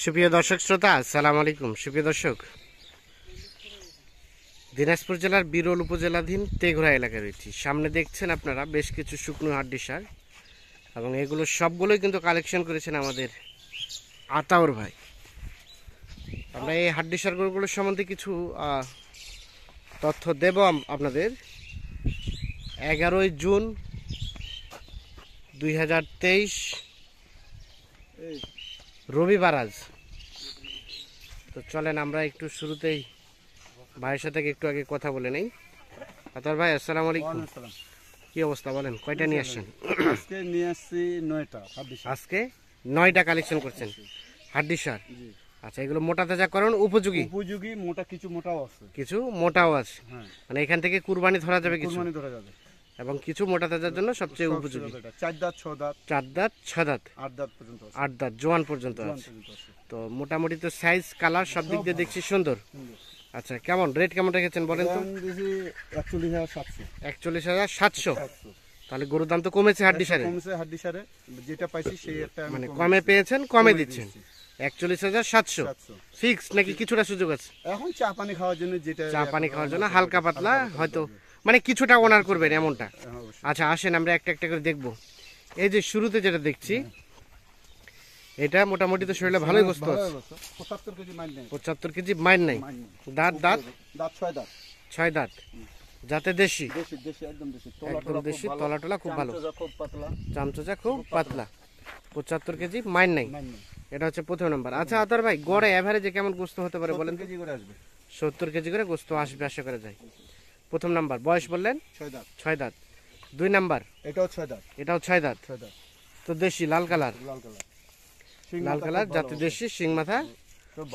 সুপ্রিয় দর্শক শ্রোতা, আসসালামু আলাইকুম। সুপ্রিয় দর্শক, দিনাজপুর জেলার বিরল উপজেলাধীন তেঘরা এলাকায় রয়েছি। সামনে দেখছেন আপনারা বেশ কিছু শুকনো হাড্ডি সার, এবং এগুলো সবগুলোই কিন্তু কালেকশন করেছেন আমাদের আতাউর ভাই। আমরা এই হাড্ডি সারগুলোর সম্বন্ধে কিছু তথ্য দেব আপনাদের। 11ই জুন 2023 রবিবার আজ। তো চলেন আমরা একটু শুরুতেই ভাইয়ের সাথে একটু আগে কথা বলে নেই। আতার ভাই, আসসালামু আলাইকুম। কি অবস্থা বলেন, কয়টা নিয়ে আসছেন? আজকে নিয়ে আসছি 9টা। আজকে 9টা কালেকশন করছেন হাড্ডি সার। আচ্ছা, এগুলো মোটা তাজাকরণ উপযোগী? উপযোগী, মোটা কিছু মোটাও আছে। কিছু মোটাও আছে, হ্যাঁ, মানে এখান থেকে কুরবানি ধরা যাবে কিছু, কুরবানি ধরা যাবে। এবং কিছু মোটা তাজার জন্য সবচেয়ে উপযোগী। 4 দাঁত, 6 দাঁত, 4 দাঁত, 6 দাঁত, 8 দাঁত পর্যন্ত আছে। 8 দাঁত, জোয়ান পর্যন্ত আছে। তো মোটামুটি তো সাইজ কালার সব দিক দিয়ে দেখছি সুন্দর। আচ্ছা, কেমন রেট কেমন রেখেছেন বলেন তো? 41,700। 41,700। তাহলে গরুর দাম তো কমেছে হাড্ডি সারে? কমছে হাড্ডি সারে, যেটা পাইছি সেই একটা মানে কমে পেয়েছেন, কমে দিচ্ছেন। 41,700 ফিক্স নাকি কিছুটা সুযোগ আছে? এখন চা পানি খাওয়ার জন্য, যেটা চা পানি খাওয়ার জন্য হালকা পাতলা হয়তো, মানে কিছুটা ওনার করবেন এমনটা। আচ্ছা, আসেন আমরা একটা একটা করে দেখবো। এই যে শুরুতে যেটা দেখছি, এটা মোটামুটি তো শরীরে ভালোই গোস্ত আছে। 75 কেজি মাইন নেই। 75 কেজি মাইন নাই। দাঁত দাঁত দাঁত 6 দাঁত। 6 দাঁত, যাতে দেশি। দেশি দেশি একদম দেশি। একদম দেশি, তলা টলা খুব ভালো, খুব পাতলা, চামচা খুব পাতলা। 75 কেজি মাইন নাই। মাইন নেই। এটা হচ্ছে প্রথম নাম্বার। আচ্ছা আতর ভাই, গড়ে এভারেজে কেমন গোস্ত হতে পারে বলেন? 70 কেজি করে আসবে। 70 কেজি করে গোস্ত আসবে আশা করা যায়। প্রথম নাম্বার। বয়স বললেন 6 দাঁত। 6 দাঁত। 2 নাম্বার, এটাও 6 দাঁত। এটাও 6 দাঁত। 6 দাঁত। তো দেশি, লাল কালার, লাল কালার। লাল কালার, যাতে দেশি, শিং মাথা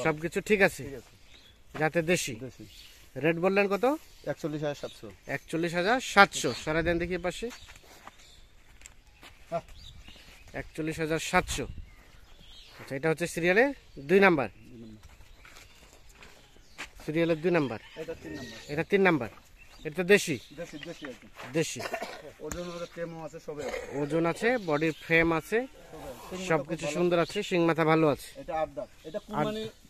সবকিছু ঠিক আছে, যাতে দেশি। দেশি। রেট বললেন কত? 41,700। 41,700। সারা দেন দেখি পাশে। 41,700। আচ্ছা, এটা হচ্ছে সিরিয়ালের 2 নাম্বার। সিরিয়ালের 2 নাম্বার। এটা 3 নাম্বার। এটা 3 নাম্বার। এটা তো দেশি, দেশি দেশি একদম। দেশি। ওজন ওদের টেমও আছে, সবে আছে। ওজন আছে, বডির ফ্রেম আছে, সবকিছু সুন্দর আছে, শিং মাথা ভালো আছে। এটা 8 দাঁত। এটা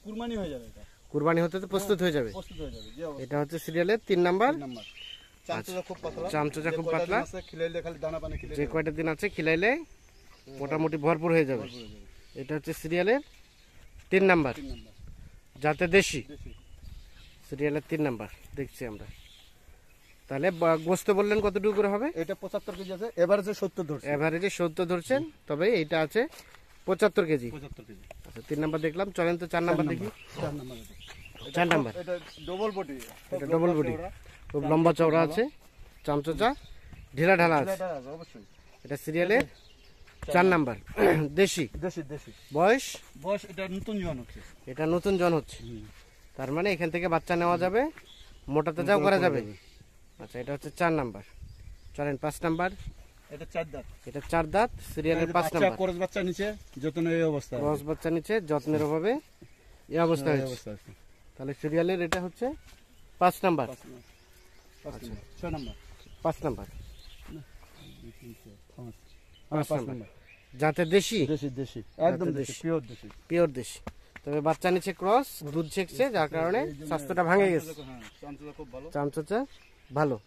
কুরবানি হয়ে যাবে। এটা কুরবানি হতে তো প্রস্তুত হয়ে যাবে। প্রস্তুত হয়ে যাবে। যে অবস্থা। এটা হচ্ছে সিরিয়ালের 3 নাম্বার। 3 নাম্বার। চামচা খুব পাতলা। চামচা খুব পাতলা। খিলাইলে খালি দানা পানি খিলাইলে। যে কয়টা দিন আছে খিলাইলে মোটামুটি ভরপুর হয়ে যাবে। এটা হচ্ছে সিরিয়ালের 3 নাম্বার, 3 নাম্বার। যাতে দেশি। দেশি। সিরিয়ালের 3 নাম্বার দেখছি আমরা। তাহলে গোস্ত বললেন কতটুকু করে হবে? এটা 75 কেজি আছে, এভারেজে 70 ধরছে। এভারেজে 70 ধরছেন, তবে এটা আছে 75 কেজি। 75 কেজি। আচ্ছা, 3 নাম্বার দেখলাম। চলেন তো 4 নাম্বার দেখি। 4 নাম্বার। 4 নাম্বার। এটা ডবল বডি। এটা ডবল বডি, খুব লম্বা চওড়া আছে, চামচা ঢিলা ঢালা আছে। এটা আছে অবশ্যই। এটা সিরিয়ালের 4 নাম্বার। দেশি। দেশি দেশি। বয়স এটা নতুন জোয়ান হচ্ছে। এটা নতুন জন হচ্ছে, তার মানে এখান থেকে বাচ্চা নেওয়া যাবে, মোটা তাজাও করা যাবে। আচ্ছা, এটা হচ্ছে 4 নাম্বার। চলেন 5 নাম্বার। এটা 4 দাঁত। এটা 4 দাঁত, সিরিয়ালের 5 নাম্বার। ক্রস বাচ্চা নিচে, যত্ন এই অবস্থা। ক্রস বাচ্চা নিচে, যত্নের অভাবে এই অবস্থা হয়েছে। তাহলে সিরিয়ালের এটা হচ্ছে 5 নাম্বার। 6 নাম্বার। 5 নাম্বার। 5 নাম্বার। যাতে দেশি, দেশি দেশি একদম দেশি, পিওর দেশি। পিওর দেশি। তবে বাচ্চা নিচে ক্রস, দুধ ছেকছে, যার কারণে স্বাস্থ্যটা ভাঙে গেছে। চামচা খুব ভালো। চামচা ভালো।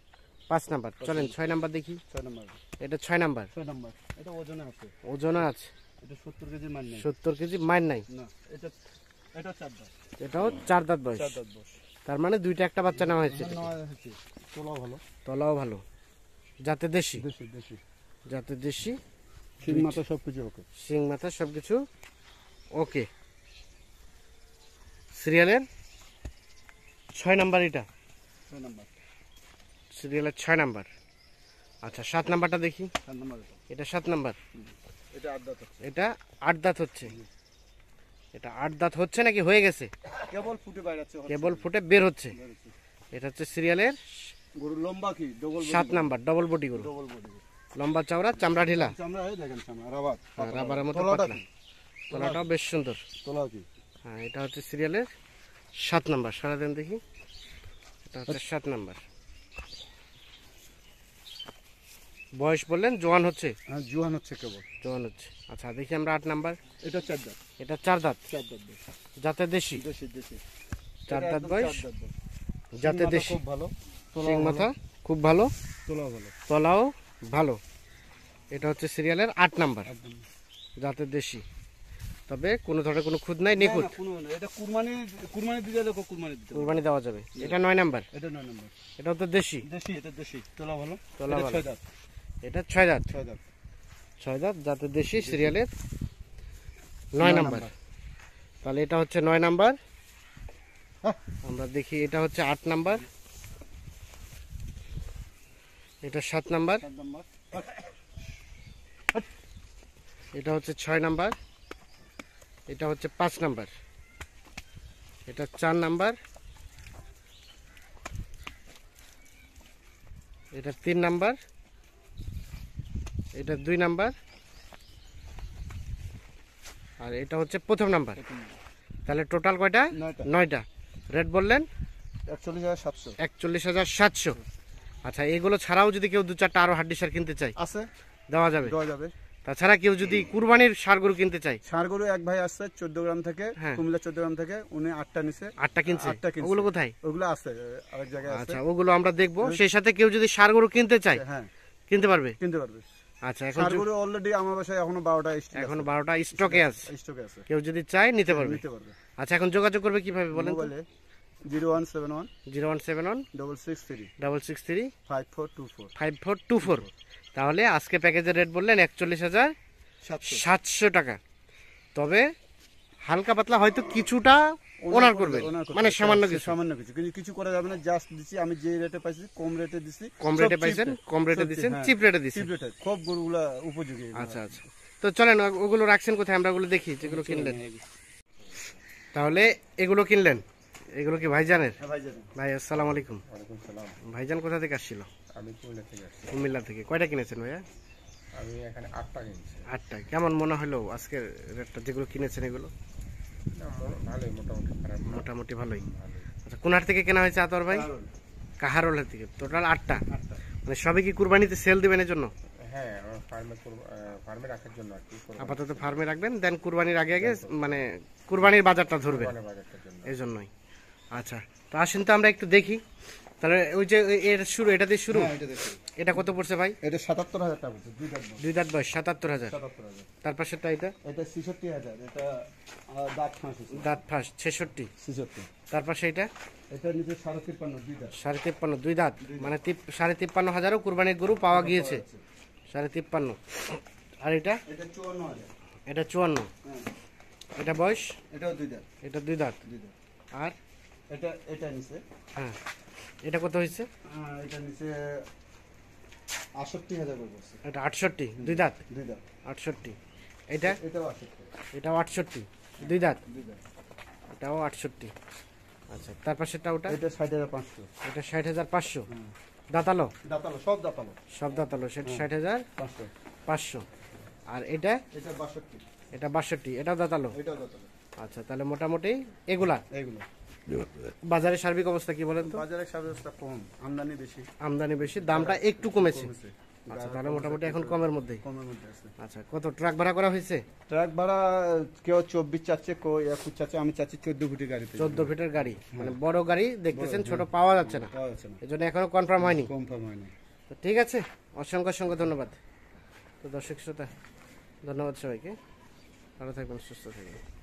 5 নাম্বার। চলেন 6 নাম্বার দেখি। 6 নাম্বার। এটা 6 নাম্বার। 6 নাম্বার। এটা ওজনে আছে। ওজনে আছে। এটা 70 কেজি মান নেই। 70 কেজি মাইন নাই। না, এটা 4 দাঁত। এটাও 4 দাঁত বয়স। 4 দাঁত বয়স। তার মানে দুইটা একটা বাচ্চা নেওয়া হয়েছে। তোলাও ভালো। তলাও ভালো, যাতে দেশি। দেশি দেশি। যাতে দেশি, শিং মাথা সবকিছু ওকে। শিং মাথা সবকিছু ওকে। সিরিয়ালের 6 নাম্বার। এটা 6 নাম্বার। সিরিয়ালের 6 নাম্বার। আচ্ছা, 7 নাম্বারটা দেখি। 7 নাম্বার। এটা 7 নাম্বার। এটা 8 দাঁত আছে। এটা 8 দাঁত হচ্ছে। এটা 8 দাঁত হচ্ছে নাকি হয়ে গেছে? কেবল ফুটে বাইরে আছে। কেবল ফুটে বের হচ্ছে। এটা হচ্ছে সিরিয়ালের গরু লম্বা কি ডবল 7 নাম্বার। ডবল বডি গরু, ডবল বডি, লম্বা চওড়া, চামড়া ঢিলা। চামড়া এই দেখেন, চামড়া রাবার, রাবারের মতো পাতলা। তলাটাও বেশ সুন্দর। তোলা কি? হ্যাঁ, এটা হচ্ছে সিরিয়ালের 7 নাম্বার। সারা দেন দেখি। এটা হচ্ছে 7 নাম্বার। বয়স বললেন জোয়ান হচ্ছে? হ্যাঁ জোয়ান হচ্ছে কেবল। জোয়ান হচ্ছে। আচ্ছা দেখি আমরা 8 নাম্বার। এটা 4 দাঁত। এটা 4 দাঁত। 4 দাঁত বয়স। জাতের দেশি। দেশি দেশি। 4 এটা দাঁত একদম বয়স। 4 দাঁত বয়স। জাতের সিং মাথা দেশি। খুব ভালো। সিং মাথা খুব ভালো, তোলা ভালো। তলাও ভালো। এটা হচ্ছে সিরিয়ালের 8 নাম্বার। একদম। জাতের দেশি, তবে কোনো ধরনের কোনো খুদ নাই, নিখুঁত। না, কোনো না, এটা কুরবানি দিতে লোক কুরবানি দিতে। কুরবানি দেওয়া যাবে। এটা 9 নাম্বার। এটা 9 নম্বর। এটাও তো দেশি। দেশি, এটা দেশি। তোলা ভালো। তোলা এটা ভালো। 6 দাঁত। এটা 6 দাঁত। 6 দাঁত। 6 দাঁত জাতের দেশি, সিরিয়ালের 9 নাম্বার। তাহলে এটা হচ্ছে 9 নাম্বার। হ্যাঁ। আমরা দেখি এটা হচ্ছে 8 নাম্বার। এটা 7 নাম্বার। 7 নম্বর। এটা হচ্ছে 6 নাম্বার। এটা হচ্ছে 5 নাম্বার। এটা 4 নাম্বার। এটা 3 নাম্বার। এটা 2 নাম্বার। আর এটা হচ্ছে প্রথম নাম্বার। তাহলে টোটাল কয়টা? 9টা। 9টা। রেট বললেন 41,700 41,700। আচ্ছা এগুলো ছাড়াও যদি কেউ 2-4টা আরো হাড্ডি সার কিনতে চায় আছে, দেওয়া যাবে? দেওয়া যাবে। তাছাড়া কেউ যদি কুরবানির সার গরু কিনতে চায়? ষাঁড়গরু এক ভাই আসছে 14 গ্রাম থেকে, হ্যাঁ। কুমিল্লা 14 গ্রাম থেকে, উনি 8টা নিছে। 8টা কিনছে? 8টা কিনছে। ওগুলো কোথায়? ওগুলো আছে আরেক জায়গায় আছে। আচ্ছা ওগুলো আমরা দেখবো। সেই সাথে কেউ যদি সার গরু কিনতে চায় হ্যাঁ কিনতে পারবে? কিনতে পারবে। আচ্ছা এখন ষাঁড়গরু অলরেডি আমার বাসায় এখনো 12টা এখন 12টা স্টকে আছে, স্টকে আছে, কেউ যদি চায় নিতে পারবে। নিতে পারবে। আচ্ছা এখন যোগাযোগ করবে কিভাবে বলেন তো? মোবাইলে 0171 0171 663 663 5424 5424। তাহলে আজকে প্যাকেজের রেট বললেন 41,700 টাকা। তবে হালকা পাতলা হয়তো কিছুটা ওনার করবে, মানে সামান্য কিছু। সামান্য কিছু, কিন্তু কিছু করা যাবে না। জাস্ট দিছি আমি যে রেটে পাইছি, কম রেটে দিছি। কম রেটে পাইছেন, কম রেটে দিচ্ছেন, চিপ রেটে দিচ্ছেন। চিপ রেটে খুব গরুগুলা উপযোগী। আচ্ছা আচ্ছা, তো চলেন ওগুলো রাখছেন কোথায়, আমরা ওগুলো দেখি যেগুলো কিনলেন। তাহলে এগুলো কিনলেন, এগুলো কি ভাইজানের? হ্যাঁ ভাই জানেন। ভাই আসসালামু আলাইকুম। ওয়ালাইকুম সালাম। ভাইজান কোথা থেকে আসছিল? আমি কুমিল্লা থেকে আসছি। কুমিল্লা থেকে। কয়টা কিনেছেন ভাইয়া? আমি এখানে 8টা কিনছি। 8টা। কেমন মনে হলো আজকের রেটটা যেগুলো কিনেছেন এগুলো? ভালোই, মোটামুটি খারাপ না। মোটামুটি ভালোই। আচ্ছা কোন হাট থেকে কেনা হয়েছে আতর ভাই? কাহারোল থেকে। টোটাল 8টা। মানে সবই কি কুরবানিতে সেল দিবেন এর জন্য? হ্যাঁ, ফার্মে রাখার জন্য আর কি। আপাতত ফার্মে রাখবেন, দেন কুরবানির আগে আগে মানে কুরবানির বাজারটা ধরবেন বাজারটার জন্য। এই জন্যই। আচ্ছা তো আসেন তো আমরা একটু দেখি। তাহলে ওই যে এর শুরু, এটা দিয়ে শুরু। হ্যাঁ, এটা দেখুন। এটা কত পড়ছে ভাই? এটা 77,000 টাকা পড়ছে, দুই দাঁত বয়স। 2 দাঁত বয়স 77,000। 77,000। তার পাশেরটা এটা এটা 66,000। এটা দাঁত ফাঁস হয়েছে। দাঁত ফাঁস 66। 66। তার পাশে এটা এটা নিচে 53.5, দুই দাঁত। 53.5, 2 দাঁত, মানে 53,500 কুরবানির গরু পাওয়া গিয়েছে। 53.5। আর এটা? এটা 54,000। এটা 54। হ্যাঁ, এটা বয়স? এটাও দুই দাঁত। এটা 2 দাঁত। দুই দাঁত। আর এটা নিচে, হ্যাঁ এটা কত হয়েছে? এটা নিচে 68,000 করে পড়ছে। এটা 68, 2 দাঁত। দুই দাঁত। 68। এটা? এটাও 68। এটাও 68, 2 দাঁত। দুই দাঁত। এটাও 68। আচ্ছা তার পাশেরটা ওটা? এটা 60,500। এটা 60,500। দাঁতালো? দাঁতালো, সব দাঁতালো। সব দাঁতালো, সেটা 60,500। 500। আর এটা? এটা 62। এটা 62, এটাও দাঁতালো। এটাও দাঁতালো। আচ্ছা তাহলে মোটামুটি এগুলা। এইগুলো বাজারের সার্বিক অবস্থা কি বলেন তো? বাজারে সাবস্তা কম, আমদানি বেশি। আমদানি বেশি, দামটা একটু কমেছে। কমেছে। আচ্ছা তাহলে মোটামুটি এখন কমের মধ্যেই। কমের মধ্যে আছে। আচ্ছা কত ট্রাক ভাড়া করা হয়েছে? ট্রাক ভাড়া কেউ 24 চাচ্ছে, কেউ 21 চাচ্ছে, আমি চাচ্ছি 14 ফুটি গাড়িতে। 14 ফিটের গাড়ি, মানে বড় গাড়ি দেখতেছেন, ছোট পাওয়া যাচ্ছে না, পাওয়া যাচ্ছে না, এই জন্য এখনো কনফার্ম হয়নি। কনফার্ম হয়নি। তো ঠিক আছে, অসংখ্য অসংখ্য ধন্যবাদ। তো দর্শক শ্রোতা, ধন্যবাদ সবাইকে, ভালো থাকবেন, সুস্থ থাকবেন।